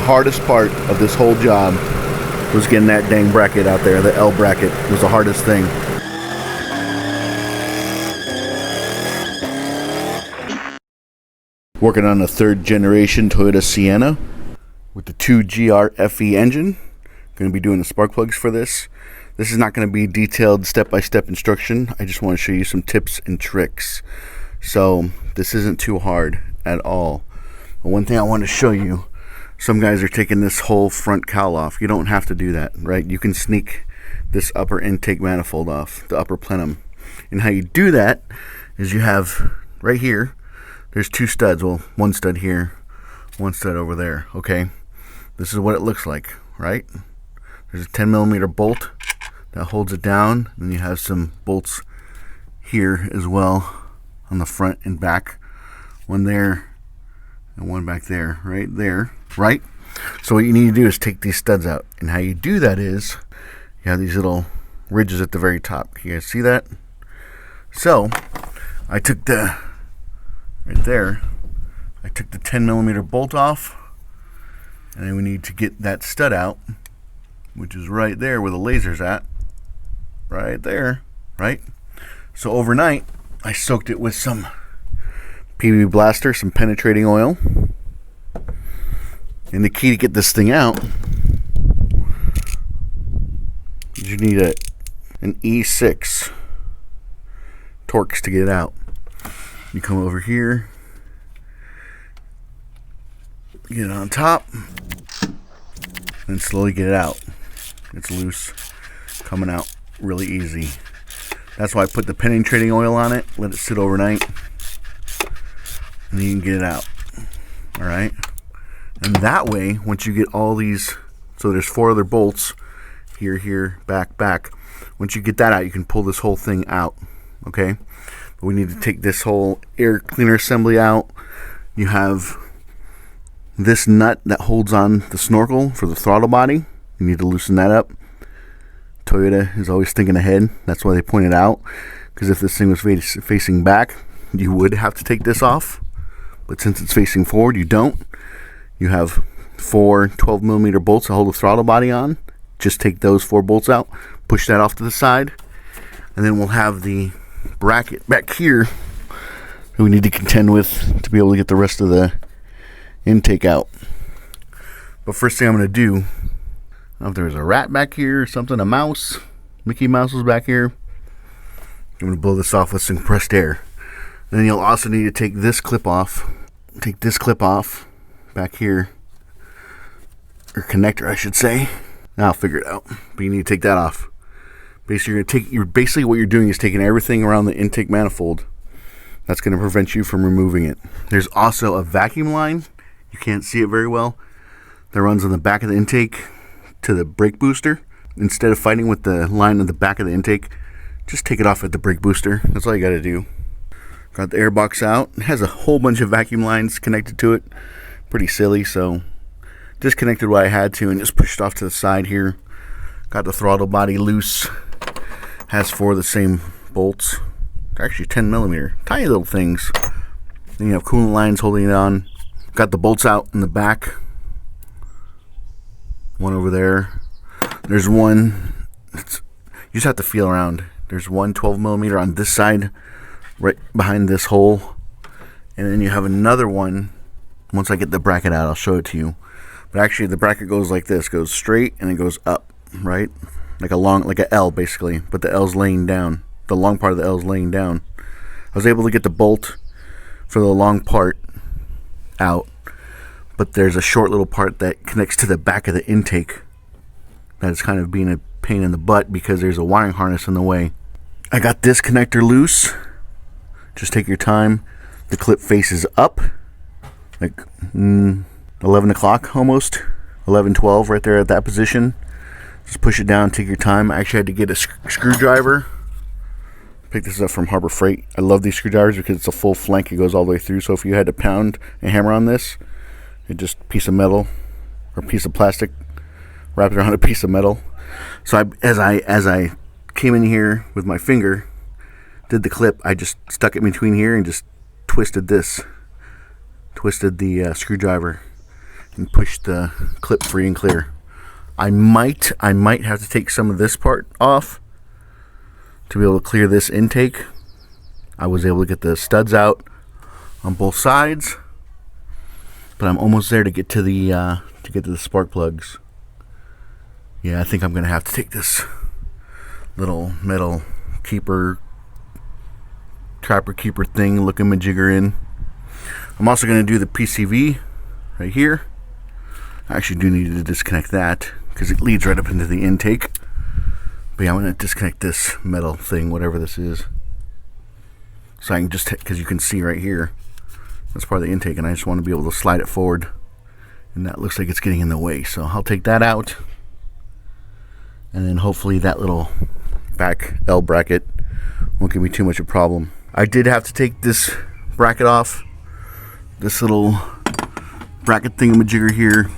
hardest part of this whole job was getting that dang bracket out there. The L bracket was the hardest thing. Working on a 3rd generation Toyota Sienna with the 2GR-FE engine. Going to be doing the spark plugs for this. This is not going to be detailed step-by-step instruction. I just want to show you some tips and tricks. So this isn't too hard at all. But one thing I want to show you, some guys are taking this whole front cowl off. You don't have to do that, right? You can sneak this upper intake manifold off, the upper plenum. And how you do that is you have right here, there's 2 studs. Well, 1 stud here, 1 stud over there, okay? This is what it looks like, right? There's a 10mm bolt that holds it down, and you have some bolts here as well on the front and back. One there and one back there, right there, right? So what you need to do is take these studs out, and how you do that is you have these little ridges at the very top. You guys see that? So I took the right there, I took the 10mm bolt off, and then we need to get that stud out, which is right there where the laser's at, right there, right? So overnight I soaked it with some PB Blaster, some penetrating oil. And the key to get this thing out is you need an E6 Torx to get it out. You come over here, get it on top, and slowly get it out. It's loose, coming out really easy. That's why I put the penetrating oil on it, let it sit overnight, and then you can get it out. Alright? And that way, once you get all these, so there's 4 other bolts, here, here, back, back. Once you get that out, you can pull this whole thing out. Okay? But we need to take this whole air cleaner assembly out. You have this nut that holds on the snorkel for the throttle body. You need to loosen that up. Toyota is always thinking ahead. That's why they point it out. Because if this thing was facing back, you would have to take this off. But since it's facing forward, you don't. You have 4 12mm bolts to hold the throttle body on. Just take those 4 bolts out, push that off to the side, and then we'll have the bracket back here that we need to contend with to be able to get the rest of the intake out. But first thing I'm going to do, I don't know if there's a rat back here or something, a mouse. Mickey Mouse was back here. I'm going to blow this off with some compressed air. And then you'll also need to take this clip off. Take this clip off back here, or connector I should say. Now I'll figure it out. But you need to take that off. Basically what you're doing is taking everything around the intake manifold. That's going to prevent you from removing it. There's also a vacuum line. You can't see it very well. That runs on the back of the intake to the brake booster. Instead of fighting with the line on the back of the intake, just take it off at the brake booster. That's all you got to do. Got the air box out. It has a whole bunch of vacuum lines connected to it. Pretty silly, so disconnected what I had to and just pushed off to the side here. Got the throttle body loose. Has 4 of the same bolts. They're actually 10mm. Tiny little things. Then you have coolant lines holding it on. Got the bolts out in the back. One over there. There's one. You just have to feel around. There's one 12mm on this side, right behind this hole. And then you have another one. Once I get the bracket out, I'll show it to you. But actually, the bracket goes like this. Goes straight and it goes up, right? Like a L, basically. But the L's laying down. The long part of the L is laying down. I was able to get the bolt for the long part out. But there's a short little part that connects to the back of the intake. That is kind of being a pain in the butt because there's a wiring harness in the way. I got this connector loose. Just take your time. The clip faces up. Like 11 o'clock almost. 11:12 right there at that position. Just push it down, take your time. I actually had to get a screwdriver. Pick this up from Harbor Freight. I love these screwdrivers because it's a full flank. It goes all the way through. So if you had to pound a hammer on this, it's just a piece of metal or a piece of plastic wrapped around a piece of metal. So as I came in here with my finger, did the clip, I just stuck it in between here and just twisted the screwdriver. and push the clip free and clear. I might have to take some of this part off to be able to clear this intake. I was able to get the studs out on both sides, but I'm almost there to get to the spark plugs. Yeah, I think I'm gonna have to take this little metal trapper keeper thing, looking majigger in. I'm also gonna do the PCV right here. I actually do need to disconnect that because it leads right up into the intake. But yeah, I'm gonna disconnect this metal thing, whatever this is, so I can just, because you can see right here, that's part of the intake, and I just want to be able to slide it forward, and that looks like it's getting in the way. So I'll take that out, and then hopefully that little back L bracket won't give me too much of a problem. I did have to take this bracket off, this little bracket thingamajigger here,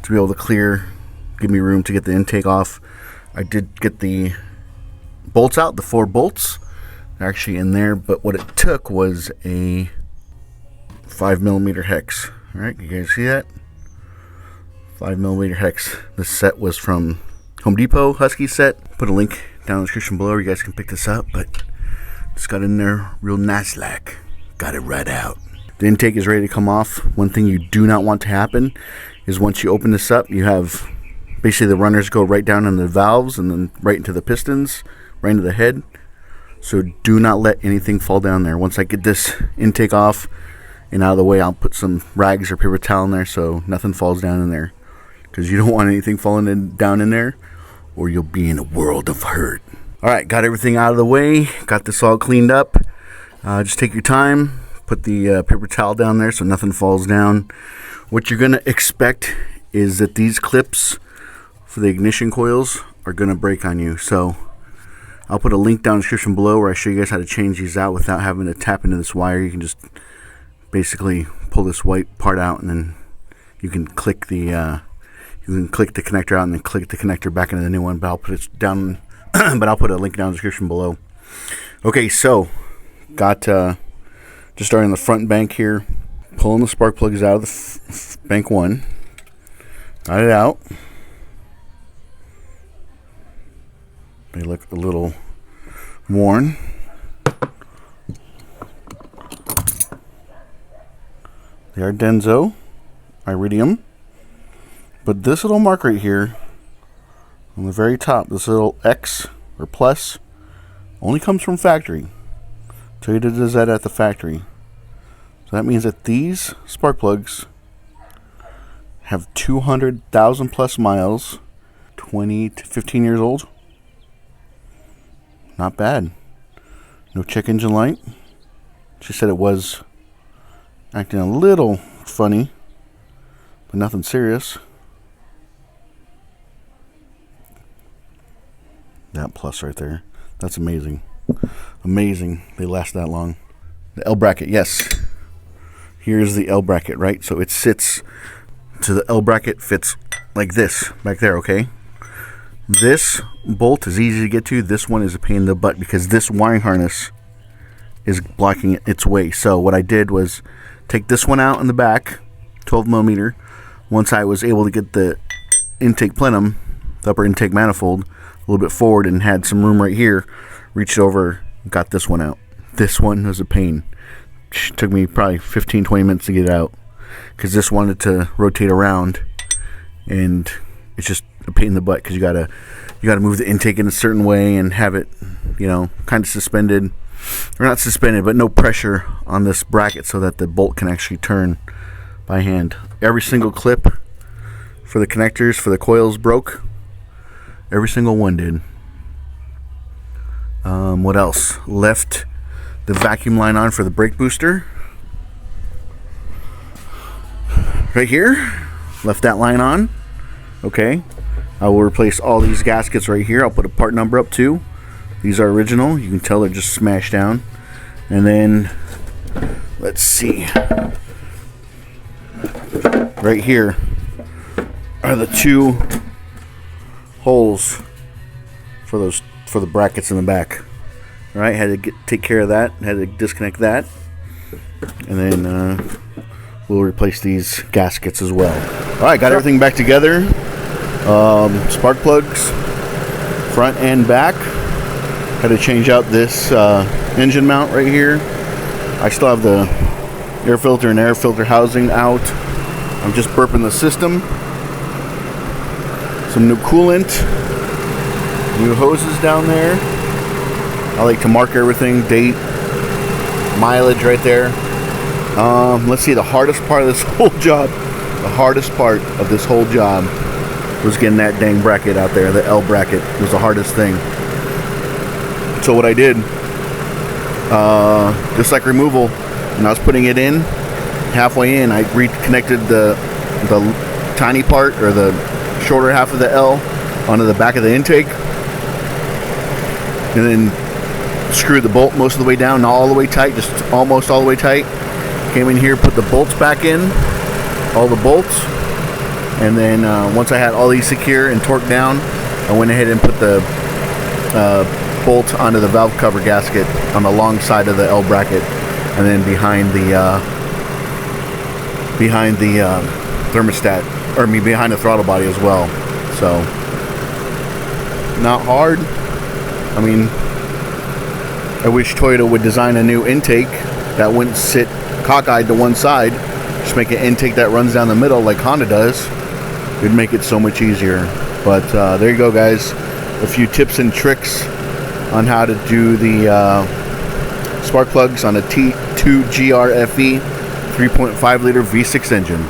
to be able to give me room to get the intake off. I did get the bolts out, the 4 bolts. They're actually in there, but what it took was a 5mm hex. Alright, you guys see that? 5mm hex. This set was from Home Depot, Husky set. Put a link down in the description below, you guys can pick this up, but just got in there real nice like. Got it right out. The intake is ready to come off. One thing you do not want to happen is once you open this up, you have basically the runners go right down in the valves and then right into the pistons, right into the head. So do not let anything fall down there. Once I get this intake off and out of the way, I'll put some rags or paper towel in there so nothing falls down in there, because you don't want anything falling down in there or you'll be in a world of hurt. Alright, got everything out of the way, got this all cleaned up. Just take your time, put the paper towel down there so nothing falls down. What you're going to expect is that these clips for the ignition coils are going to break on you. So I'll put a link down in the description below where I show you guys how to change these out without having to tap into this wire. You can just basically pull this white part out, and then you can click the connector out and then click the connector back into the new one. But I'll put it down. But I'll put a link down in the description below. Okay, so got just starting on the front bank here, pulling the spark plugs out of the bank 1. Got it out. They look a little worn. They are Denso iridium, but this little mark right here on the very top, this little X or plus, only comes from factory. Toyota does that at the factory. So that means that these spark plugs have 200,000 plus miles, 20 to 15 years old. Not bad. No check engine light. She said it was acting a little funny, but nothing serious. That plus right there. That's amazing. Amazing they last that long. The L bracket, yes. Here's the L bracket, right? So it sits to the L bracket, fits like this back there, okay? This bolt is easy to get to. This one is a pain in the butt because this wiring harness is blocking its way. So what I did was take this one out in the back, 12mm. Once I was able to get the intake plenum, the upper intake manifold, a little bit forward and had some room right here, reached over, got this one out. This one was a pain. It took me probably 15-20 minutes to get it out because this wanted to rotate around, and it's just a pain in the butt because you gotta move the intake in a certain way and have it, you know, kind of suspended, or not suspended, but no pressure on this bracket so that the bolt can actually turn by hand. Every single clip for the connectors for the coils broke. Every single one did. What else? Left the vacuum line on for the brake booster. Right here. Left that line on. Okay. I will replace all these gaskets right here. I'll put a part number up too. These are original. You can tell they're just smashed down. And then, let's see. Right here are the 2 holes for the brackets in the back. All right, had to take care of that. Had to disconnect that, and then we'll replace these gaskets as well. All right, got everything back together. Spark plugs, front and back. Had to change out this engine mount right here. I still have the air filter and air filter housing out. I'm just burping the system. Some new coolant, new hoses down there. I like to mark everything, date, mileage right there. Let's see, the hardest part of this whole job, the hardest part of this whole job was getting that dang bracket out there. The L bracket was the hardest thing. So what I did, just like removal, when I was putting it in, halfway in, I reconnected the tiny part, or the shorter half of the L, onto the back of the intake, and then screwed the bolt most of the way down, not all the way tight, just almost all the way tight. Came in here, put the bolts back in, all the bolts, and then once I had all these secure and torqued down, I went ahead and put the bolt onto the valve cover gasket on the long side of the L bracket, and then behind the thermostat, or behind the throttle body as well. So not hard. I mean, I wish Toyota would design a new intake that wouldn't sit cockeyed to one side. Just make an intake that runs down the middle like Honda does. It'd make it so much easier. But there you go, guys. A few tips and tricks on how to do the spark plugs on a 2GR-FE 3.5 liter V6 engine.